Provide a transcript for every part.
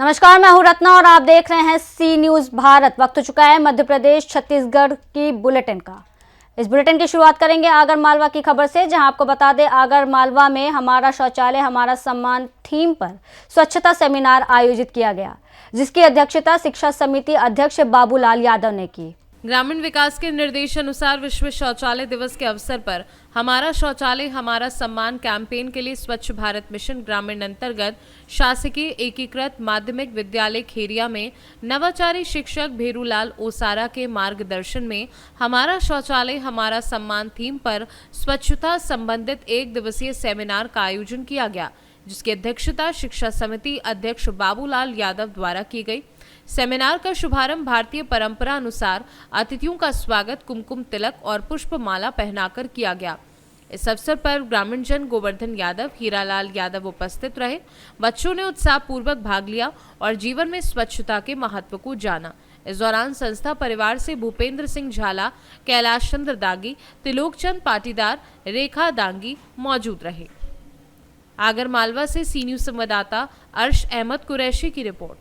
नमस्कार, मैं हूं रत्ना और आप देख रहे हैं सी न्यूज भारत। वक्त हो चुका है मध्य प्रदेश छत्तीसगढ़ की बुलेटिन का। इस बुलेटिन की शुरुआत करेंगे आगर मालवा की खबर से, जहां आपको बता दें आगर मालवा में हमारा शौचालय हमारा सम्मान थीम पर स्वच्छता सेमिनार आयोजित किया गया, जिसकी अध्यक्षता शिक्षा समिति अध्यक्ष बाबूलाल यादव ने की। ग्रामीण विकास के निर्देशानुसार विश्व शौचालय दिवस के अवसर पर हमारा शौचालय हमारा सम्मान कैंपेन के लिए स्वच्छ भारत मिशन ग्रामीण अंतर्गत शासकीय एकीकृत माध्यमिक विद्यालय खेरिया में नवाचारी शिक्षक भेरूलाल ओसारा के मार्गदर्शन में हमारा शौचालय हमारा सम्मान थीम पर स्वच्छता संबंधित एक दिवसीय सेमिनार का आयोजन किया गया, जिसकी अध्यक्षता शिक्षा समिति अध्यक्ष बाबूलाल यादव द्वारा की गई। सेमिनार का शुभारंभ भारतीय परंपरा अनुसार अतिथियों का स्वागत कुमकुम तिलक और पुष्प माला पहनाकर किया गया। इस अवसर पर ग्रामीण जन गोवर्धन यादव, हीरालाल यादव उपस्थित रहे। बच्चों ने उत्साहपूर्वक भाग लिया और जीवन में स्वच्छता के महत्व को जाना। इस दौरान संस्था परिवार से भूपेंद्र सिंह झाला, कैलाश चंद्र दांगी, त्रिलोक चंद पाटीदार, रेखा दांगी मौजूद रहे। आगर मालवा से सी न्यूज संवाददाता अर्श अहमद कुरैशी की रिपोर्ट।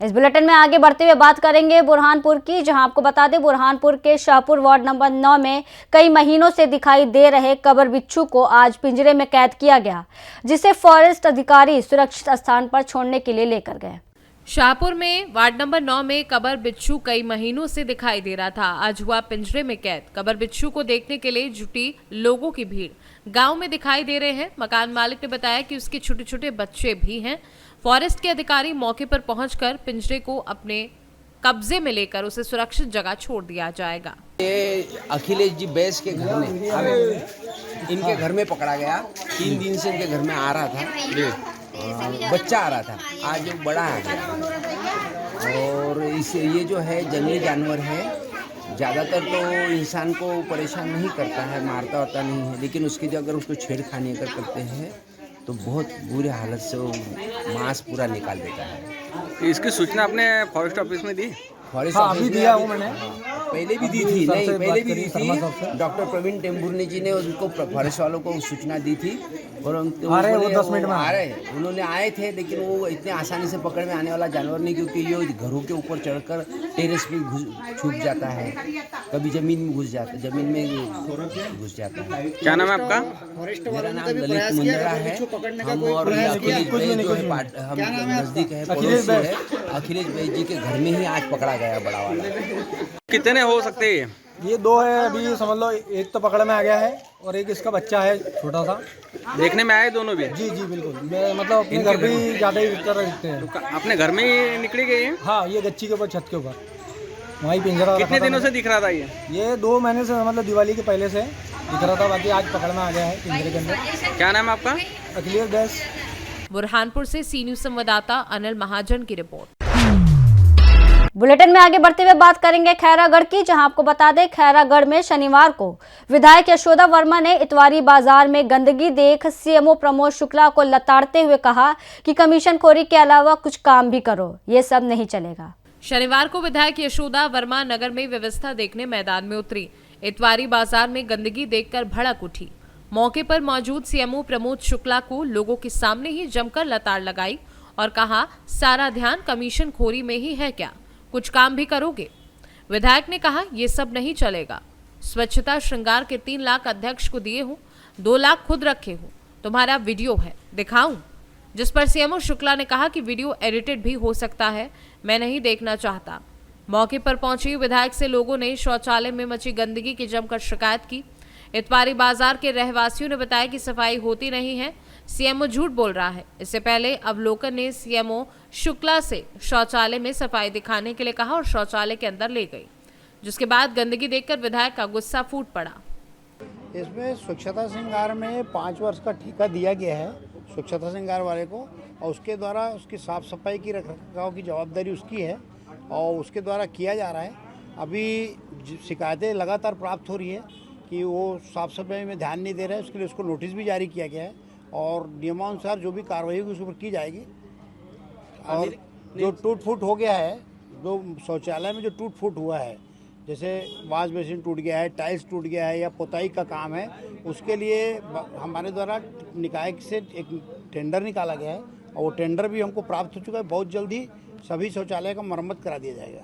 इस बुलेटिन में आगे बढ़ते हुए बात करेंगे बुरहानपुर की, जहां आपको बता दें बुरहानपुर के शाहपुर वार्ड नंबर 9 में कई महीनों से दिखाई दे रहे कबर बिच्छू को आज पिंजरे में कैद किया गया, जिसे फॉरेस्ट अधिकारी सुरक्षित स्थान पर छोड़ने के लिए लेकर गए। शाहपुर में वार्ड नंबर 9 में कबर बिच्छू कई महीनों से दिखाई दे रहा था, आज हुआ पिंजरे में कैद। कबर बिच्छू को देखने के लिए जुटी लोगों की भीड़ गांव में दिखाई दे रहे हैं। मकान मालिक ने बताया कि उसके छोटे छोटे बच्चे भी हैं। फॉरेस्ट के अधिकारी मौके पर पहुंचकर पिंजरे को अपने कब्जे में लेकर उसे सुरक्षित जगह छोड़ दिया जाएगा। ये अखिलेश जी बैस के घर में इनके घर में पकड़ा गया। 3 दिन से इनके घर में आ रहा था, बच्चा आ रहा था, आज बड़ा आ गया। और इस ये जो है जंगली जानवर है, ज़्यादातर तो इंसान को परेशान नहीं करता है, मारता होता नहीं है, लेकिन उसकी जो अगर उसको छेड़खानी अगर करते हैं तो बहुत बुरी हालत से वो मांस पूरा निकाल देता है। इसकी सूचना आपने फॉरेस्ट ऑफिस में दी? फॉरेस्ट हाँ, अभी दिया हूँ मैंने। पहले भी दी थी, नहीं पहले भी दी थी। डॉक्टर प्रवीण टेम्बुर्ने जी ने उनको फॉरेस्ट वालों को सूचना दी थी और आ रहे वो 10 मिनट में आ रहे उन्होंने आए थे, लेकिन वो इतने आसानी से पकड़ में आने वाला जानवर नहीं, क्योंकि ये घरों के ऊपर चढ़कर टेरेस पे छुप जाता है, कभी जमीन में घुस जाता है, जमीन में घुस जाता है। क्या नाम है आपका? मेरा नाम ललित मुंदरा है। हम और अखिलेश भाई जो है हम नजदीक है, पड़ोसी है। अखिलेश भाई जी के घर में ही आज पकड़ा गया बड़ा वाला। कितने हो सकते हैं ये 2 है, अभी समझ लो। एक तो पकड़ में आ गया है और एक इसका बच्चा है छोटा सा। देखने में आए दोनों भी? जी जी बिल्कुल। मैं मतलब अपने घर पे ही ज़्यादा ही तरह दिखते हैं। तो अपने घर में ही निकली गई है? हाँ, ये गच्ची के ऊपर, छत के ऊपर वहीं पिंजरा। कितने दिनों से दिख रहा था ये 2 महीने से, मतलब दिवाली के पहले से दिख रहा था, बाकी आज पकड़ में आ गया है पिंजरे के अंदर। क्या नाम है आपका? अखिलेश बैस। बुरहानपुर से सी न्यूज संवाददाता अनिल महाजन की रिपोर्ट। बुलेटिन में आगे बढ़ते हुए बात करेंगे खैरागढ़ की, जहां आपको बता दें खैरागढ़ में शनिवार को विधायक यशोदा वर्मा ने इतवारी बाजार में गंदगी देख सीएमओ प्रमोद शुक्ला को लताड़ते हुए कहा कि कमीशनखोरी के अलावा कुछ काम भी करो, ये सब नहीं चलेगा। शनिवार को विधायक यशोदा वर्मा नगर में व्यवस्था देखने मैदान में उतरी। इतवारी बाजार में गंदगी देखकर भड़क उठी। मौके पर मौजूद सीएमओ प्रमोद शुक्ला को लोगों के सामने ही जमकर लताड़ लगाई और कहा, सारा ध्यान कमीशनखोरी में ही है क्या, कुछ काम भी करोगे? विधायक ने कहा, ये सब नहीं चलेगा। स्वच्छता श्रृंगार के 3 लाख अध्यक्ष को दिए हूँ, 2 लाख खुद रखे हूँ, तुम्हारा वीडियो है, दिखाऊं? जिस पर सीएमओ शुक्ला ने कहा कि वीडियो एडिटेड भी हो सकता है, मैं नहीं देखना चाहता। मौके पर पहुंची विधायक से लोगों ने शौचालय में मची गंदगी की जमकर शिकायत की। इतवारी बाजार के रहवासियों ने बताया कि सफाई होती नहीं है, सीएमओ झूठ बोल रहा है। इससे पहले अवलोकन ने सीएमओ शुक्ला से शौचालय में सफाई दिखाने के लिए कहा और शौचालय के अंदर ले गई, जिसके बाद गंदगी देखकर विधायक का गुस्सा फूट पड़ा। इसमें स्वच्छता श्रृंगार में 5 वर्ष का ठेका दिया गया है स्वच्छता श्रृंगार वाले को, और उसके द्वारा उसकी साफ सफाई की रखरखाव की जवाबदारी उसकी है और उसके द्वारा किया जा रहा है। अभी शिकायतें लगातार प्राप्त हो रही है कि वो साफ सफाई में ध्यान नहीं दे रहा है, उसके लिए उसको नोटिस भी जारी किया गया है और नियमानुसार जो भी कार्रवाई होगी उसके ऊपर की जाएगी। और जो टूट फूट हो गया है, जो शौचालय में जो टूट फूट हुआ है, जैसे वाश बेसिन टूट गया है, टाइल्स टूट गया है या पोताई का काम है, उसके लिए हमारे द्वारा निकाय से एक टेंडर निकाला गया है और वो टेंडर भी हमको प्राप्त हो चुका है। बहुत जल्दी सभी शौचालय का मरम्मत करा दिया जाएगा।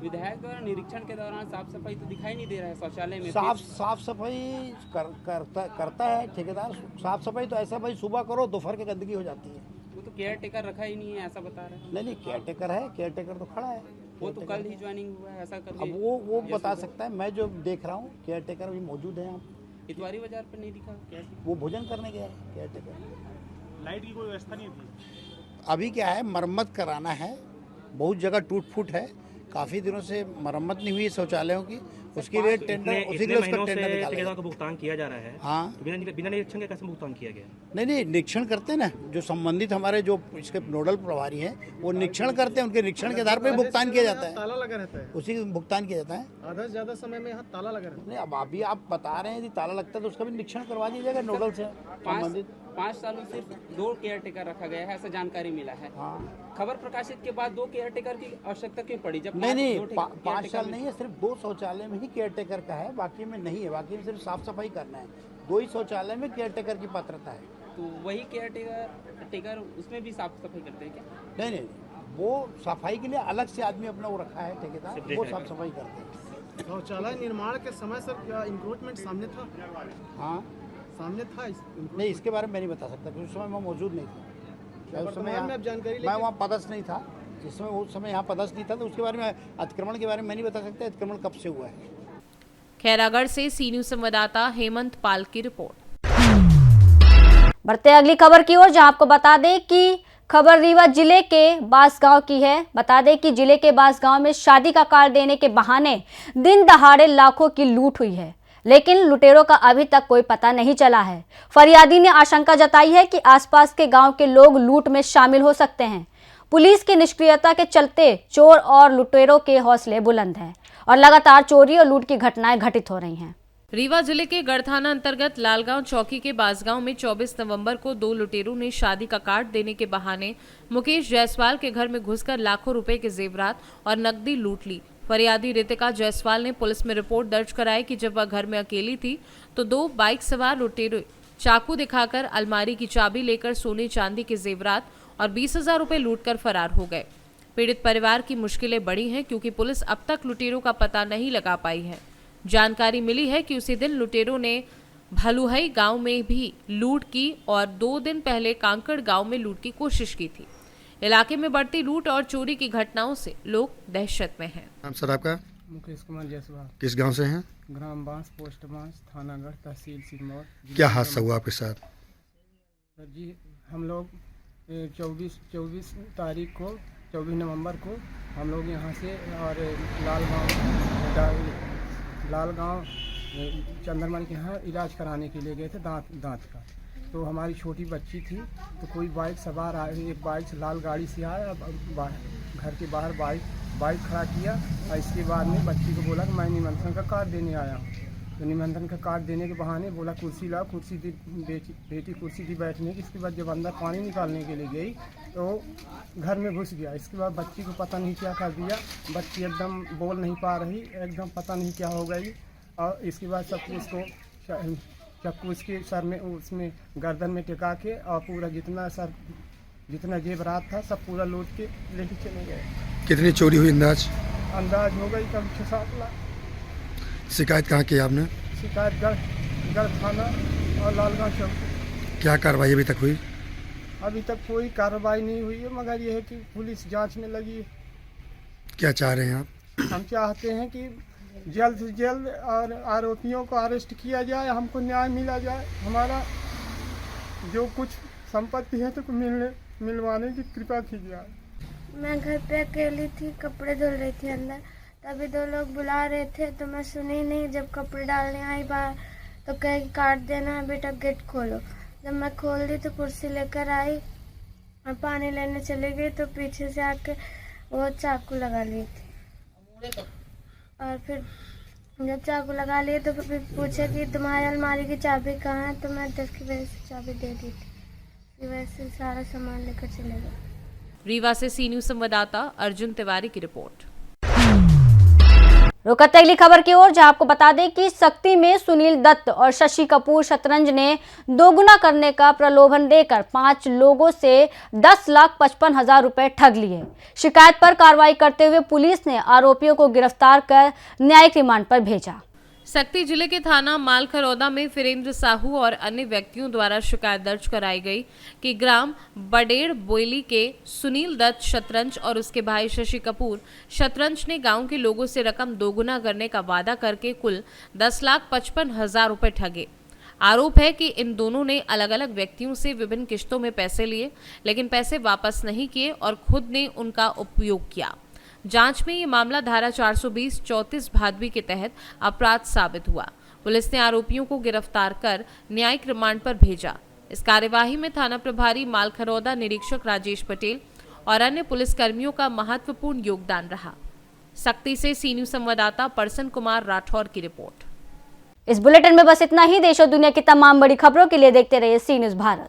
विधायक द्वारा निरीक्षण के दौरान साफ सफाई तो दिखाई नहीं दे रहा है शौचालय में। साफ सफाई करता है ठेकेदार। साफ सफाई तो ऐसा भाई सुबह करो दोपहर के गंदगी हो जाती है। वो तो केयर टेकर रखा ही नहीं है ऐसा बता रहे हैं। नहीं केयर टेकर है, केयर टेकर तो खड़ा है। वो तो कल ही ज्वाइनिंग हुआ है ऐसा करके। अब वो बता सकता है। मैं जो देख रहा हूँ केयर टेकर भी मौजूद है यहाँ। इतवारी बाजार पर नहीं दिखा क्या? वो भोजन करने गया है केयर टेकर। लाइट की कोई व्यवस्था नहीं थी। अभी क्या है, मरम्मत कराना है। बहुत जगह टूट फूट है। काफ़ी दिनों से मरम्मत नहीं हुई है शौचालयों की। उसके लिए टेंडर उसका टेंडर निकाला को भुगतान किया जा रहा है। हाँ, तो बिना निरीक्षण के कैसे भुगतान किया गया? नहीं निरीक्षण करते हैं ना, जो संबंधित हमारे जो इसके नोडल प्रभारी हैं वो निरीक्षण करते हैं। उनके निरीक्षण के आधार पर भुगतान किया जाता है। ताला लगा रहता है, उसी का भुगतान किया जाता है। आधा से ज्यादा समय में यहाँ ताला लगा रहता है। नहीं, अब अभी आप बता रहे हैं यदि ताला लगता है तो उसका भी निरीक्षण करवा दिया जाएगा नोडल से संबंधित। 5 सालों से 2 केयर टेकर रखा गया है ऐसा जानकारी मिला है। हाँ, खबर प्रकाशित के बाद 2 केयर टेकर की आवश्यकता क्यों पड़ी? जब नहीं 5 साल नहीं है, सिर्फ 2 शौचालय में ही केयर टेकर का है, बाकी में नहीं है। बाकी में सिर्फ साफ सफाई करना है। 2 ही शौचालय में केयर टेकर की पात्रता है। तो वही केयर टेकर उसमें भी साफ सफाई करते हैं क्या? नहीं, वो सफाई के लिए अलग से आदमी अपना वो रखा है ठेकेदार, वो साफ सफाई करते हैं। शौचालय निर्माण के समय सर क्या इंक्रोचमेंट सामने था? हाँ, सामने था। नहीं, इसके बारे में मैं नहीं बता सकता क्योंकि उस समय मैं मौजूद नहीं था। उस समय में आप जानकारी मैं वहाँ पदस्थ नहीं था। जिस समय उस समय यहाँ पदस्थ नहीं था तो उसके बारे में, अतिक्रमण के बारे में मैं नहीं बता सकता अतिक्रमण कब से हुआ है। खैरागढ़ से सी न्यूज संवाददाता हेमंत पाल की रिपोर्ट। बढ़ते अगली खबर की ओर, जहां आपको बता दें कि खबर रीवा जिले के बांसगांव की है। बता दें कि जिले के बांसगांव में शादी का कार्ड देने के बहाने दिन दहाड़े लाखों की लूट हुई है, लेकिन लुटेरों का अभी तक कोई पता नहीं चला है। फरियादी ने आशंका जताई है कि आसपास के गांव के लोग लूट में शामिल हो सकते हैं। पुलिस की निष्क्रियता के चलते चोर और लुटेरों के हौसले बुलंद हैं और लगातार चोरी और लूट की घटनाएं घटित हो रही हैं। रीवा जिले के गढ़ थाना अंतर्गत लालगांव चौकी के बांसगांव में 24 नवंबर को 2 लुटेरों ने शादी का कार्ड देने के बहाने मुकेश जायसवाल के घर में घुसकर लाखों रुपए के जेवरात और नकदी लूट ली। फरियादी रितिका जायसवाल ने पुलिस में रिपोर्ट दर्ज कराई कि जब वह घर में अकेली थी तो 2 बाइक सवार लुटेरे चाकू दिखाकर अलमारी की चाबी लेकर सोने चांदी के जेवरात और 20,000 रुपए लूटकर फरार हो गए। पीड़ित परिवार की मुश्किलें बढ़ी हैं क्योंकि पुलिस अब तक लुटेरों का पता नहीं लगा पाई है। जानकारी मिली है कि उसी दिन लुटेरों ने भलुहई गांव में भी लूट की और 2 दिन पहले कांकड़ गांव में लूट की कोशिश की थी। इलाके में बढ़ती लूट और चोरी की घटनाओं से लोग दहशत में हैं। नाम सर आपका? मुकेश कुमार जायसवाल। किस गांव से हैं? ग्राम बांस, पोस्ट बांस, थानागढ़, तहसील सिरमौर। क्या हादसा हुआ आपके साथ? सर जी, हम लोग 24 तारीख को 24 नवंबर को हम लोग यहाँ से और लालगांव चंद्रमणि के यहाँ इलाज कराने के लिए गए थे दांत का। तो हमारी छोटी बच्ची थी तो कोई बाइक सवार आए, एक बाइक से लाल गाड़ी से आया, घर के बाहर बाइक खड़ा किया और इसके बाद में बच्ची को बोला कि मैं निमंत्रण का कार्ड देने आया हूँ। तो निमंत्रण का कार्ड देने के बहाने बोला कुर्सी लाओ, कुर्सी दी बेटी कुर्सी दी बैठने की। इसके बाद जब अंदर पानी निकालने के लिए गई तो घर में घुस गया। इसके बाद बच्ची को पता नहीं क्या कर दिया, बच्ची एकदम बोल नहीं पा रही, एकदम पता नहीं क्या हो गई। और इसके बाद सब उसको चक्कू उसके सर में, उसमें गर्दन में टिका के और पूरा जितना जेवरात था सब पूरा लूट के लेके चले गए। कितनी चोरी हुई अंदाज हो गई कम 6-7 लाख। शिकायत कहाँ की आपने? शिकायत गढ़ थाना और लालगांव चौक। क्या कार्रवाई अभी तक हुई? अभी तक कोई कार्रवाई नहीं हुई है, मगर यह है कि पुलिस जांच में लगी है। क्या चाह रहे हैं आप? हम चाहते हैं कि जल्द से जल्द और आरोपियों को अरेस्ट किया जाए, हमको न्याय मिला जाए, हमारा जो कुछ संपत्ति है तो मिलवाने की कृपा की जाए। मैं घर पे अकेली थी, कपड़े धुल रही थी अंदर, तभी 2 लोग बुला रहे थे तो मैं सुनी नहीं। जब कपड़े डालने आई बाहर तो कहे कि कार्ड देना है बेटा, गेट खोलो। जब मैं खोल दी तो कुर्सी लेकर आई और पानी लेने चली गई तो पीछे से आके वो चाकू लगा ली थी। और फिर जब चाकू लगा लिए तो फिर पूछे कि तुम्हारी अलमारी की चाबी कहाँ है, तो मैं 10 की वजह से चाबी दे दी थी। इस वजह से सारा सामान लेकर चले गए। रीवा से सी न्यूज संवाददाता अर्जुन तिवारी की रिपोर्ट। रुक करते अगली खबर की ओर, जहां आपको बता दें कि सक्ती में सुनील दत्त और शशि कपूर शतरंज ने दोगुना करने का प्रलोभन देकर 5 लोगों से 10,55,000 रुपए ठग लिए। शिकायत पर कार्रवाई करते हुए पुलिस ने आरोपियों को गिरफ्तार कर न्यायिक रिमांड पर भेजा। सक्ती जिले के थाना मालखरौदा में वीरेंद्र साहू और अन्य व्यक्तियों द्वारा शिकायत दर्ज कराई गई कि ग्राम बडेड़ बोयली के सुनील दत्त शतरंज और उसके भाई शशि कपूर शतरंज ने गांव के लोगों से रकम दोगुना करने का वादा करके कुल 10,55,000 रुपए ठगे। आरोप है कि इन दोनों ने अलग अलग व्यक्तियों से विभिन्न किश्तों में पैसे लिए, लेकिन पैसे वापस नहीं किए और खुद ने उनका उपयोग किया। जांच में ये मामला धारा 420-34 भादवी के तहत अपराध साबित हुआ। पुलिस ने आरोपियों को गिरफ्तार कर न्यायिक रिमांड पर भेजा। इस कार्यवाही में थाना प्रभारी मालखरौदा निरीक्षक राजेश पटेल और अन्य पुलिसकर्मियों का महत्वपूर्ण योगदान रहा। सक्ती से सी न्यूज संवाददाता परसन कुमार राठौर की रिपोर्ट। इस बुलेटिन में बस इतना ही। देश और दुनिया की तमाम बड़ी खबरों के लिए देखते रहिए सी न्यूज भारत।